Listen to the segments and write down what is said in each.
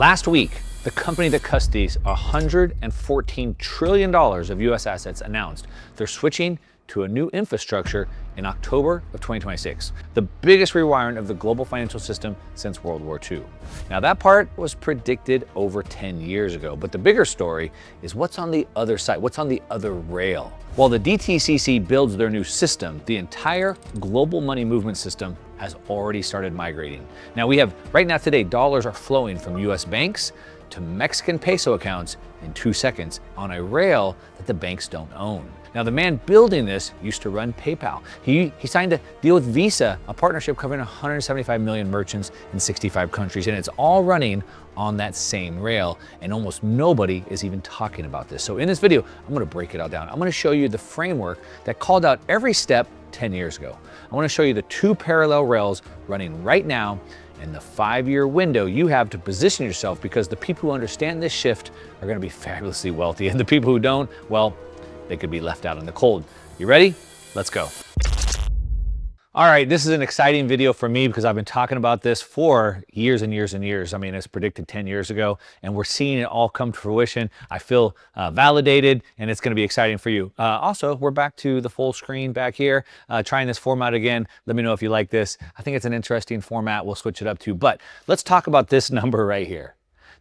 Last week, the company that custodies $114 trillion of US assets announced they're switching to a new infrastructure in October of 2026, the biggest rewiring of the global financial system since World War II. Now that part was predicted over 10 years ago, but the bigger story is what's on the other side, what's on the other rail. While the DTCC builds their new system, the entire global money movement system has already started migrating. Now right now today, dollars are flowing from US banks to Mexican peso accounts in 2 seconds on a rail that the banks don't own. Now, the man building this used to run PayPal. He signed a deal with Visa, a partnership covering 175 million merchants in 65 countries, and it's all running on that same rail, and almost nobody is even talking about this. So in this video, I'm gonna break it all down. I'm gonna show you the framework that called out every step 10 years ago. I wanna show you the 2 parallel rails running right now and the 5-year window you have to position yourself, because the people who understand this shift are gonna be fabulously wealthy, and the people who don't, well, they could be left out in the cold. You ready? Let's go. All right, this is an exciting video for me because I've been talking about this for years and years and years. I mean, it's predicted 10 years ago, and we're seeing it all come to fruition. I feel validated, and it's gonna be exciting for you. Also, we're back to the full screen back here, trying this format again. Let me know if you like this. I think it's an interesting format. We'll switch it up too, but let's talk about this number right here.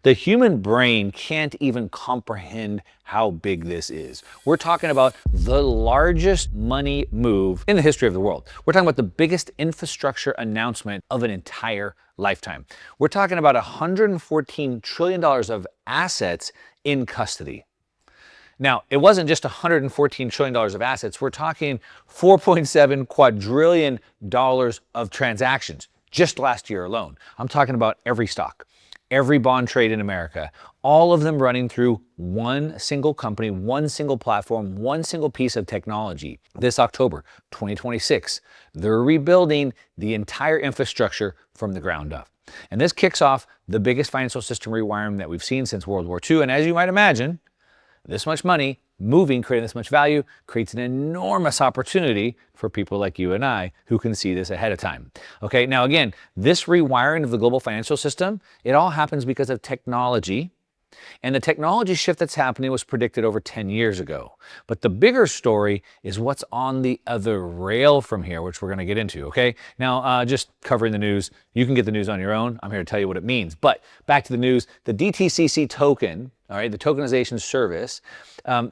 The human brain can't even comprehend how big this is. We're talking about the largest money move in the history of the world. We're talking about the biggest infrastructure announcement of an entire lifetime. We're talking about $114 trillion of assets in custody. Now, it wasn't just $114 trillion of assets. We're talking $4.7 quadrillion of transactions just last year alone. I'm talking about every stock, every bond trade in America, all of them running through one single company, one single platform, one single piece of technology. This October 2026, they're rebuilding the entire infrastructure from the ground up. And this kicks off the biggest financial system rewiring that we've seen since World War II. And as you might imagine, this much money moving, creating this much value, creates an enormous opportunity for people like you and I who can see this ahead of time. Okay, now again, this rewiring of the global financial system, it all happens because of technology. And the technology shift that's happening was predicted over 10 years ago. But the bigger story is what's on the other rail from here, which we're gonna get into, okay? Now, just covering the news, you can get the news on your own. I'm here to tell you what it means. But back to the news, the DTCC token, all right, the tokenization service,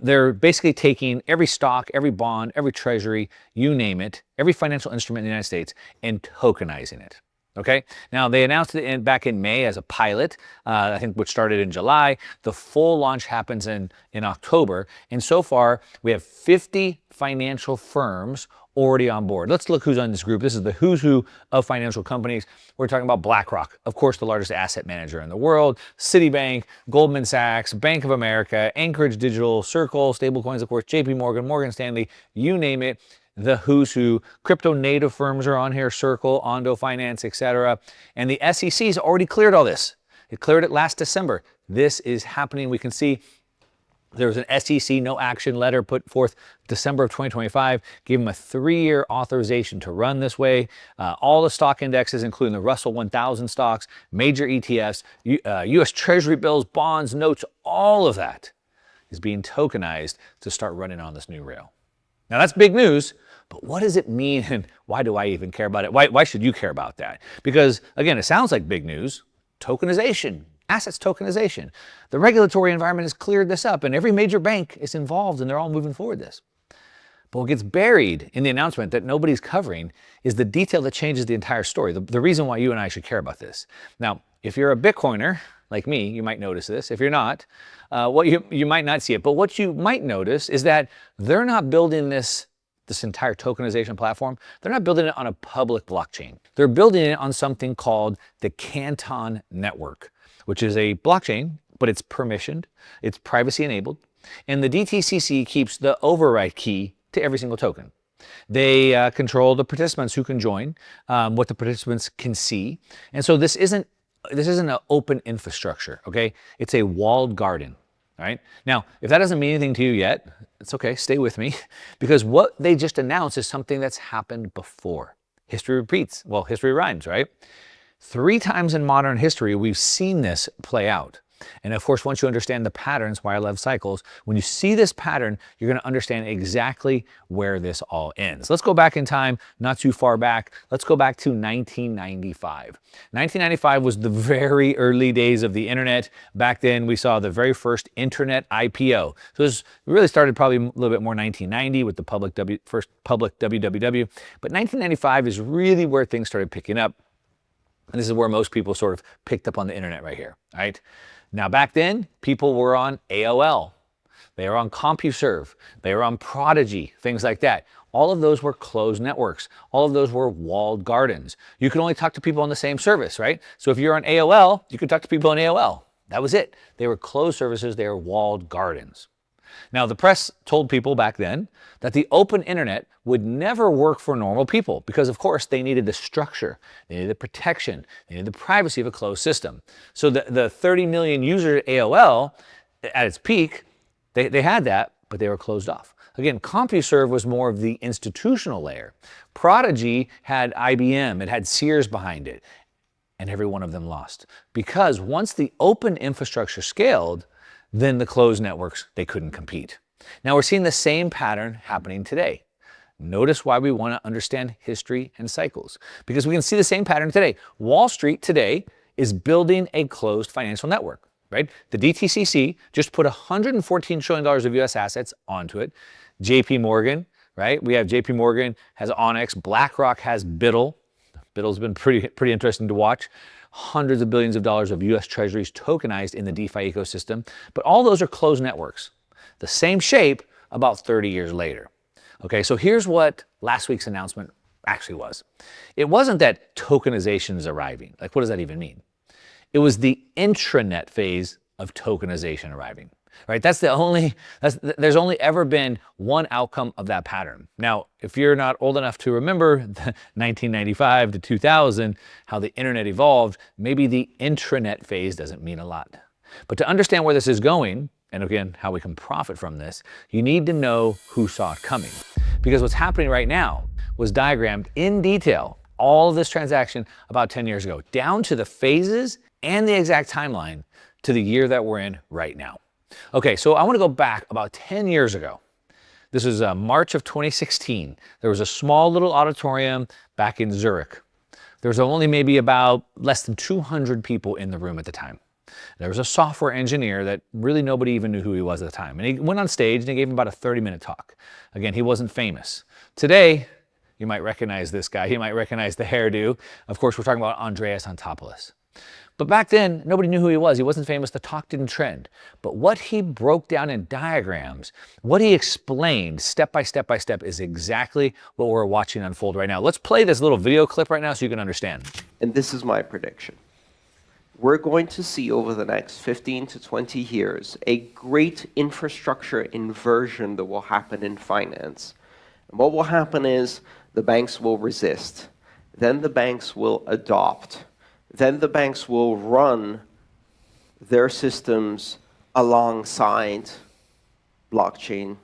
they're basically taking every stock, every bond, every treasury, you name it, every financial instrument in the United States, and tokenizing it. Okay, now they announced it back in May as a pilot, I think which started in July. The full launch happens in October, and so far we have 50 financial firms already on board. Let's look who's on this group. This is the who's who of financial companies. We're talking about BlackRock, of course, the largest asset manager in the world, Citibank, Goldman Sachs, Bank of America, Anchorage Digital, Circle, stablecoins, of course, JP Morgan, Morgan Stanley, you name it. The who's who. Crypto native firms are on here, Circle, Ondo Finance, etc. And the SEC's already cleared all this. It cleared it last December. This is happening. We can see there was an SEC no action letter put forth December of 2025, gave them a 3-year authorization to run this way. All the stock indexes, including the Russell 1000 stocks, major ETFs, US Treasury bills, bonds, notes, all of that is being tokenized to start running on this new rail. Now that's big news, but what does it mean, and why do I even care about it? Why should you care about that? Because again, it sounds like big news. Tokenization, assets tokenization. The regulatory environment has cleared this up, and every major bank is involved, and they're all moving forward this. But what gets buried in the announcement that nobody's covering is the detail that changes the entire story, the reason why you and I should care about this. Now, if you're a Bitcoiner, like me, you might notice this. If you're not, you might not see it. But what you might notice is that they're not building this entire tokenization platform. They're not building it on a public blockchain. They're building it on something called the Canton Network, which is a blockchain, but it's permissioned, it's privacy enabled, and the DTCC keeps the override key to every single token. They control the participants who can join, what the participants can see. And so this isn't an open infrastructure, okay? It's a walled garden, all right? Now, if that doesn't mean anything to you yet, it's okay, stay with me, because what they just announced is something that's happened before. History repeats, well, history rhymes, right? 3 times in modern history, we've seen this play out. And of course, once you understand the patterns, why I love cycles, when you see this pattern, you're going to understand exactly where this all ends. Let's go back in time, not too far back. Let's go back to 1995. 1995 was the very early days of the internet. Back then, we saw the very first internet IPO. So this really started probably a little bit more 1990 with the first public www. But 1995 is really where things started picking up. And this is where most people sort of picked up on the internet right here, right? Now, back then, people were on AOL. They were on CompuServe. They were on Prodigy, things like that. All of those were closed networks. All of those were walled gardens. You could only talk to people on the same service, right? So if you're on AOL, you could talk to people on AOL. That was it. They were closed services. They were walled gardens. Now, the press told people back then that the open internet would never work for normal people because, of course, they needed the structure, they needed the protection, they needed the privacy of a closed system. So the 30 million users at AOL, at its peak, they had that, but they were closed off. Again, CompuServe was more of the institutional layer. Prodigy had IBM, it had Sears behind it, and every one of them lost. Because once the open infrastructure scaled, then the closed networks, they couldn't compete. Now we're seeing the same pattern happening today. Notice why we want to understand history and cycles, because we can see the same pattern today. Wall Street today is building a closed financial network, right? The DTCC just put $114 trillion of US assets onto it. JP Morgan, right? We have JP Morgan has Onyx, BlackRock has Biddle. Biddle's been pretty interesting to watch. Hundreds of billions of dollars of US treasuries tokenized in the DeFi ecosystem, but all those are closed networks. The same shape about 30 years later. Okay, so here's what last week's announcement actually was. It wasn't that tokenization is arriving. Like, what does that even mean? It was the intranet phase of tokenization arriving. Right? There's only ever been one outcome of that pattern. Now, if you're not old enough to remember 1995 to 2000, how the internet evolved, maybe the intranet phase doesn't mean a lot. But to understand where this is going, and again, how we can profit from this, you need to know who saw it coming. Because what's happening right now was diagrammed in detail, all of this transaction about 10 years ago, down to the phases and the exact timeline to the year that we're in right now. Okay, so I want to go back about 10 years ago. This was March of 2016. There was a small little auditorium back in Zurich. There was only maybe about less than 200 people in the room at the time. There was a software engineer that really nobody even knew who he was at the time. And he went on stage and he gave him about a 30-minute talk. Again, he wasn't famous. Today, you might recognize this guy. You might recognize the hairdo. Of course, we're talking about Andreas Antonopoulos. But back then, nobody knew who he was. He wasn't famous. The talk didn't trend. But what he broke down in diagrams, what he explained step by step by step is exactly what we're watching unfold right now. Let's play this little video clip right now so you can understand. And this is my prediction. We're going to see over the next 15 to 20 years a great infrastructure inversion that will happen in finance. And what will happen is the banks will resist. Then the banks will adopt. Then the banks will run their systems alongside blockchain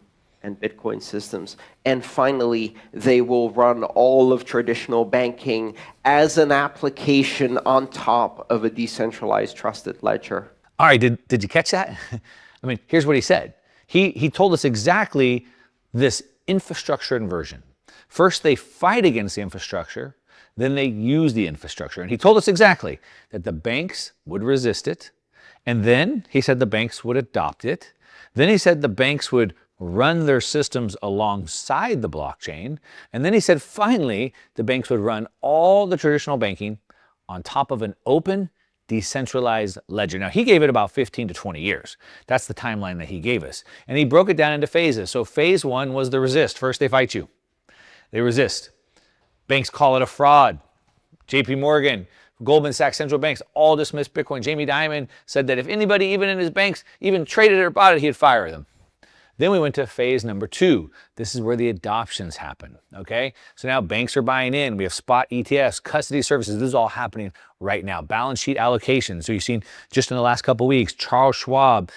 and Bitcoin systems. And finally, they will run all of traditional banking as an application on top of a decentralized trusted ledger. All right, did you catch that? I mean, here's what he said. He told us exactly this infrastructure inversion. First, they fight against the infrastructure. Then they use the infrastructure. And he told us exactly that the banks would resist it. And then he said the banks would adopt it. Then he said the banks would run their systems alongside the blockchain. And then he said, finally, the banks would run all the traditional banking on top of an open, decentralized ledger. Now, he gave it about 15 to 20 years. That's the timeline that he gave us. And he broke it down into phases. So phase one was the resist. First, they fight you. They resist. Banks call it a fraud. JP Morgan, Goldman Sachs, central banks all dismissed Bitcoin. Jamie Dimon said that if anybody, even in his banks, even traded it or bought it, he'd fire them. Then we went to phase number 2. This is where the adoptions happen, okay? So now banks are buying in. We have spot ETFs, custody services. This is all happening right now. Balance sheet allocation. So you've seen just in the last couple of weeks, Charles Schwab,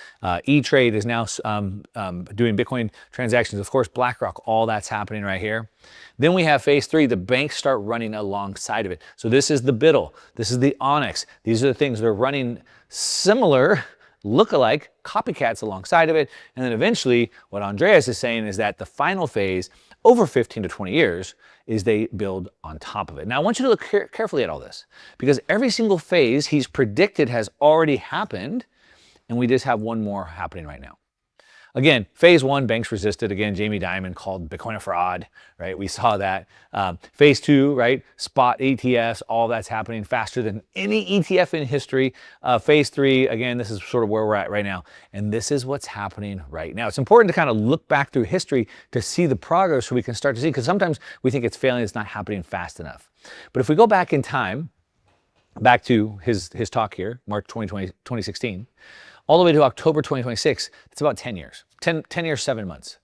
E-Trade is now doing Bitcoin transactions. Of course, BlackRock, all that's happening right here. Then we have phase 3, the banks start running alongside of it. So this is the BUIDL, this is the Onyx. These are the things that are running similar, look-alike, copycats alongside of it. And then eventually, what Andreas is saying is that the final phase, over 15 to 20 years, is they build on top of it. Now, I want you to look carefully at all this, because every single phase he's predicted has already happened, and we just have one more happening right now. Again, phase 1, banks resisted. Again, Jamie Dimon called Bitcoin a fraud, right? We saw that. Phase 2, right? Spot ETFs, all that's happening faster than any ETF in history. Phase 3, again, this is sort of where we're at right now. And this is what's happening right now. It's important to kind of look back through history to see the progress so we can start to see, because sometimes we think it's failing, it's not happening fast enough. But if we go back in time, back to his talk here, March 2016, all the way to October 2026, it's about 10 years. 10 years, 7 months.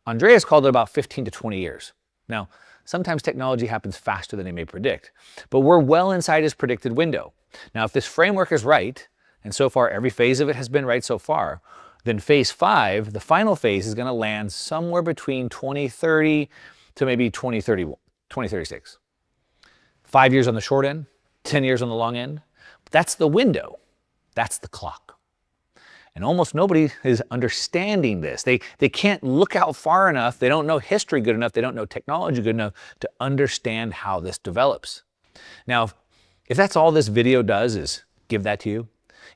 Andreas called it about 15 to 20 years. Now, sometimes technology happens faster than he may predict, but we're well inside his predicted window. Now, if this framework is right, and so far every phase of it has been right so far, then phase 5, the final phase, is gonna land somewhere between 2030 to maybe 2036. 5 years on the short end, 10 years on the long end. That's the window. That's the clock. And almost nobody is understanding this. They can't look out far enough. They don't know history good enough. They don't know technology good enough to understand how this develops. Now, if that's all this video does is give that to you,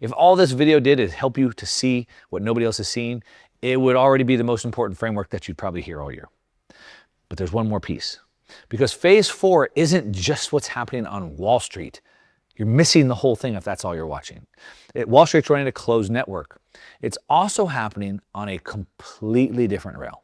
if all this video did is help you to see what nobody else has seen, it would already be the most important framework that you'd probably hear all year. But there's one more piece. Because phase 4 isn't just what's happening on Wall Street. You're missing the whole thing if that's all you're watching. Wall Street's running a closed network. It's also happening on a completely different rail.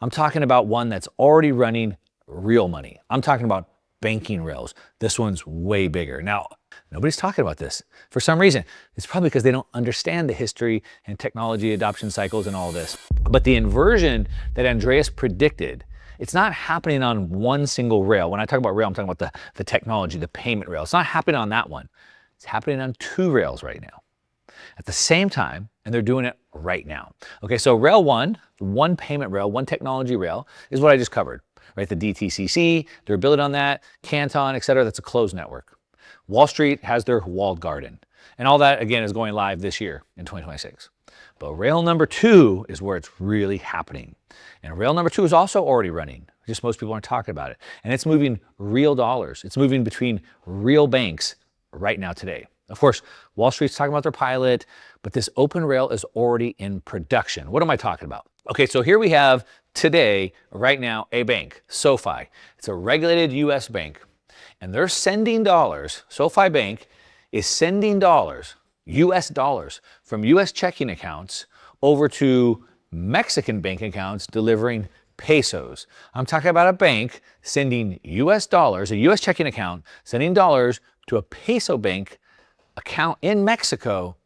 I'm talking about one that's already running real money. I'm talking about banking rails. This one's way bigger. Now, nobody's talking about this. For some reason, it's probably because they don't understand the history and technology adoption cycles and all this. But the inversion that Andreas predicted, it's not happening on one single rail. When I talk about rail, I'm talking about the technology, the payment rail. It's not happening on that one. It's happening on 2 rails right now at the same time, and they're doing it right now. Okay, so rail 1, one payment rail, one technology rail, is what I just covered, right? The DTCC, they're building on that, Canton, et cetera. That's a closed network. Wall Street has their walled garden. And all that, again, is going live this year in 2026. But rail number 2 is where it's really happening. And rail number 2 is also already running. Just most people aren't talking about it. And it's moving real dollars. It's moving between real banks right now today. Of course, Wall Street's talking about their pilot, but this open rail is already in production. What am I talking about? Okay, so here we have today, right now, a bank, SoFi. It's a regulated US bank. And they're sending dollars, SoFi Bank is sending dollars, US dollars, from US checking accounts over to Mexican bank accounts delivering pesos. I'm talking about a bank sending US dollars, a US checking account, sending dollars to a peso bank account in Mexico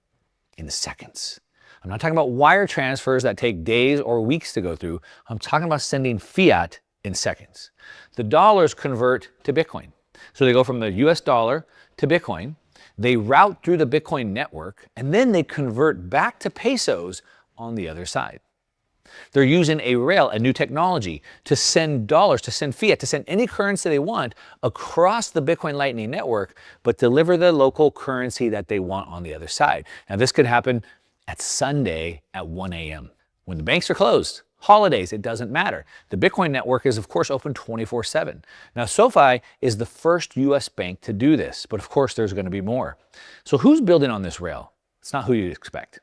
in seconds. I'm not talking about wire transfers that take days or weeks to go through. I'm talking about sending fiat in seconds. The dollars convert to Bitcoin. So they go from the US dollar to Bitcoin. They route through the Bitcoin network, and then they convert back to pesos on the other side. They're using a rail, a new technology, to send dollars, to send fiat, to send any currency they want across the Bitcoin Lightning Network, but deliver the local currency that they want on the other side. Now, this could happen at Sunday at 1 a.m. when the banks are closed. Holidays, it doesn't matter. The Bitcoin network is, of course, open 24/7. Now, SoFi is the first US bank to do this, but of course, there's going to be more. So who's building on this rail? It's not who you'd expect.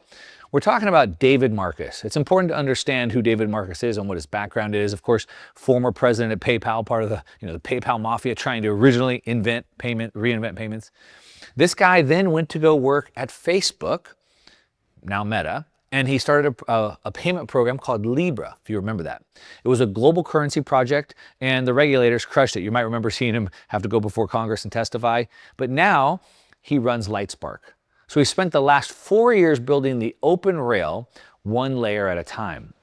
We're talking about David Marcus. It's important to understand who David Marcus is and what his background is. Of course, former president of PayPal, part of the PayPal mafia, trying to originally reinvent payments. This guy then went to go work at Facebook, now Meta, and he started a payment program called Libra, if you remember that. It was a global currency project, and the regulators crushed it. You might remember seeing him have to go before Congress and testify. But now he runs Lightspark. So he spent the last 4 years building the open rail, one layer at a time.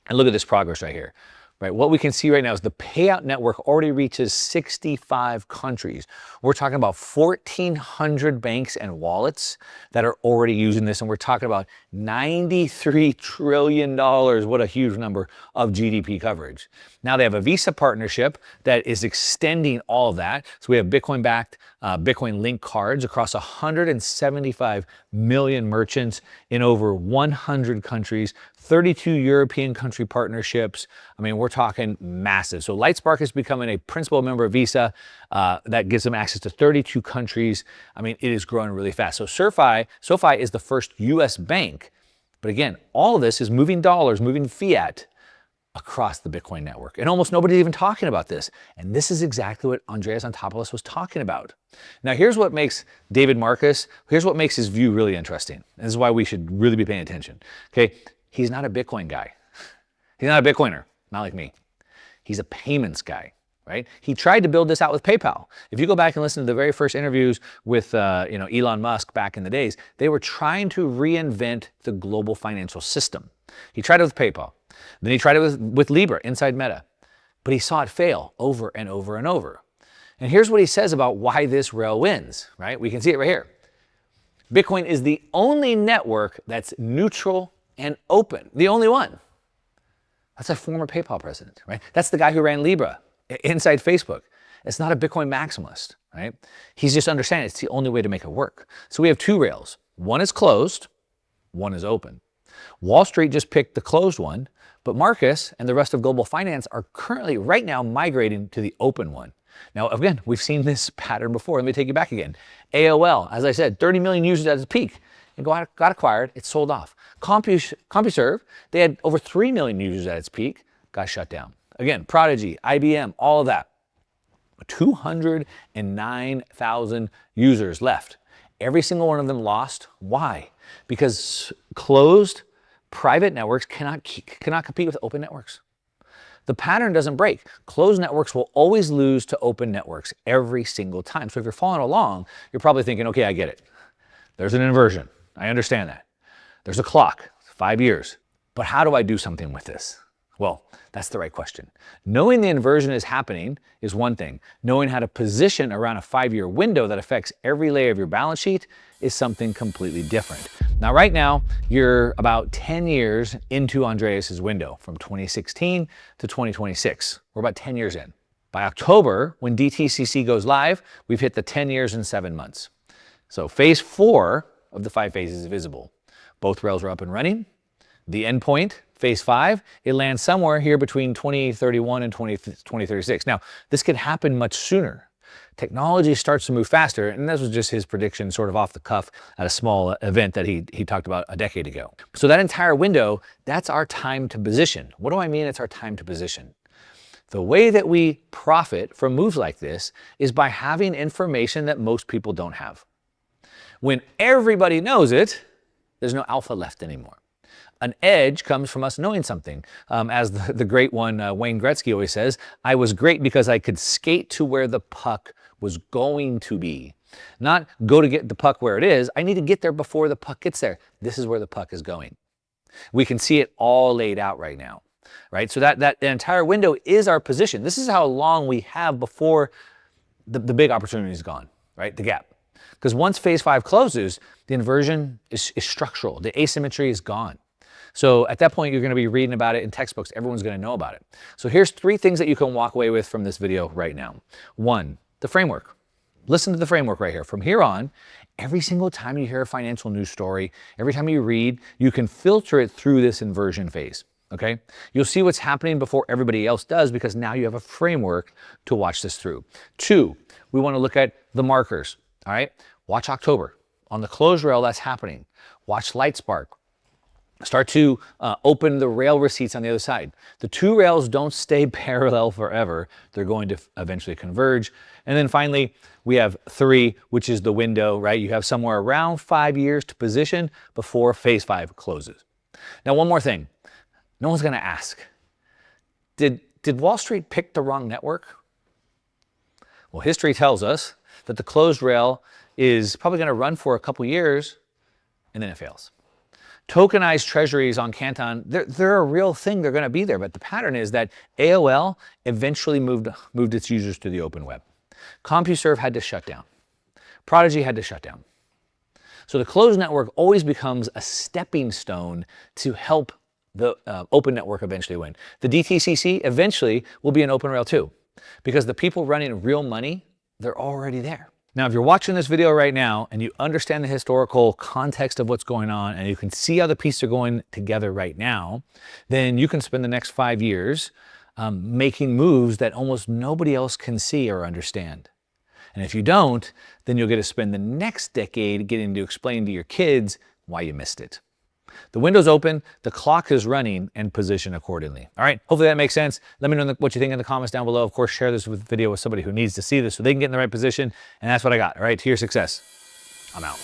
And look at this progress right here. Right, what we can see right now is the payout network already reaches 65 countries. We're talking about 1,400 banks and wallets that are already using this, and we're talking about $93 trillion, what a huge number, of GDP coverage. Now they have a Visa partnership that is extending all of that. So we have Bitcoin-backed, Bitcoin-linked cards across 175 million merchants in over 100 countries, 32 European country partnerships. I mean, we're talking massive. So Lightspark is becoming a principal member of Visa that gives them access to 32 countries. I mean, it is growing really fast. So SoFi is the first US bank. But again, all of this is moving dollars, moving fiat across the Bitcoin network. And almost nobody's even talking about this. And this is exactly what Andreas Antonopoulos was talking about. Now, here's what makes David Marcus, here's what makes his view really interesting. This is why we should really be paying attention. Okay, he's not a Bitcoin guy. He's not a Bitcoiner, not like me. He's a payments guy, right? He tried to build this out with PayPal. If you go back and listen to the very first interviews with Elon Musk back in the days, they were trying to reinvent the global financial system. He tried it with PayPal. Then he tried it with Libra inside Meta, but he saw it fail over and over and over. And here's what he says about why this rail wins, right? We can see it right here. Bitcoin is the only network that's neutral and open, the only one. That's a former PayPal president, right? That's the guy who ran Libra inside Facebook. It's not a Bitcoin maximalist, right? He's just understanding it's the only way to make it work. So we have two rails. One is closed, one is open. Wall Street just picked the closed one, but Marcus and the rest of global finance are currently right now migrating to the open one. Now, again, we've seen this pattern before. Let me take you back again. AOL, as I said, 30 million users at its peak. It got acquired, it sold off. CompuServe, they had over 3 million users at its peak, got shut down. Again, Prodigy, IBM, all of that. 209,000 users left. Every single one of them lost. Why? Because closed private networks cannot compete with open networks. The pattern doesn't break. Closed networks will always lose to open networks every single time. So if you're following along, you're probably thinking, okay, I get it. There's an inversion. I understand that. There's a clock, 5 years. But how do I do something with this? Well, that's the right question. Knowing the inversion is happening is one thing. Knowing how to position around a 5-year window that affects every layer of your balance sheet is something completely different. Now, right now, you're about 10 years into Andreas's window from 2016 to 2026. We're about 10 years in. By October, when DTCC goes live, we've hit the 10 years and 7 months. So phase 4 of the 5 phases is visible. Both rails are up and running. The endpoint, phase 5, it lands somewhere here between 2031 and 2036. Now, this could happen much sooner. Technology starts to move faster, and this was just his prediction sort of off the cuff at a small event that he talked about a decade ago. So that entire window, that's our time to position. What do I mean it's our time to position? The way that we profit from moves like this is by having information that most people don't have. When everybody knows it, there's no alpha left anymore. An edge comes from us knowing something. As the great one, Wayne Gretzky always says, I was great because I could skate to where the puck was going to be. Not go to get the puck where it is. I need to get there before the puck gets there. This is where the puck is going. We can see it all laid out right now, right? So that entire window is our position. This is how long we have before the big opportunity is gone, right? The gap. Because once phase 5 closes, the inversion is structural. The asymmetry is gone. So at that point, you're going to be reading about it in textbooks. Everyone's going to know about it. So here's 3 things that you can walk away with from this video right now. 1, the framework. Listen to the framework right here. From here on, every single time you hear a financial news story, every time you read, you can filter it through this inversion phase. Okay? You'll see what's happening before everybody else does because now you have a framework to watch this through. 2, we want to look at the markers. All right? Watch October. On the closed rail, that's happening. Watch Lightspark. Start to open the rail receipts on the other side. The 2 rails don't stay parallel forever. They're going to eventually converge. And then finally, we have 3, which is the window, right? You have somewhere around 5 years to position before phase 5 closes. Now, one more thing. No one's going to ask, did Wall Street pick the wrong network? Well, history tells us that the closed rail is probably going to run for a couple years and then it fails. Tokenized treasuries on Canton, they're a real thing. They're going to be there. But the pattern is that AOL eventually moved its users to the open web. CompuServe had to shut down. Prodigy had to shut down. So the closed network always becomes a stepping stone to help the open network eventually win. The DTCC eventually will be an open rail too, because the people running real money, they're already there. Now, if you're watching this video right now and you understand the historical context of what's going on and you can see how the pieces are going together right now, then you can spend the next 5 years making moves that almost nobody else can see or understand. And if you don't, then you'll get to spend the next decade getting to explain to your kids why you missed it. The window's open, the clock is running, and position accordingly. All right, hopefully that makes sense. Let me know what you think in the comments down below. Of course, share this video with somebody who needs to see this so they can get in the right position. And that's what I got. All right, to your success. I'm out.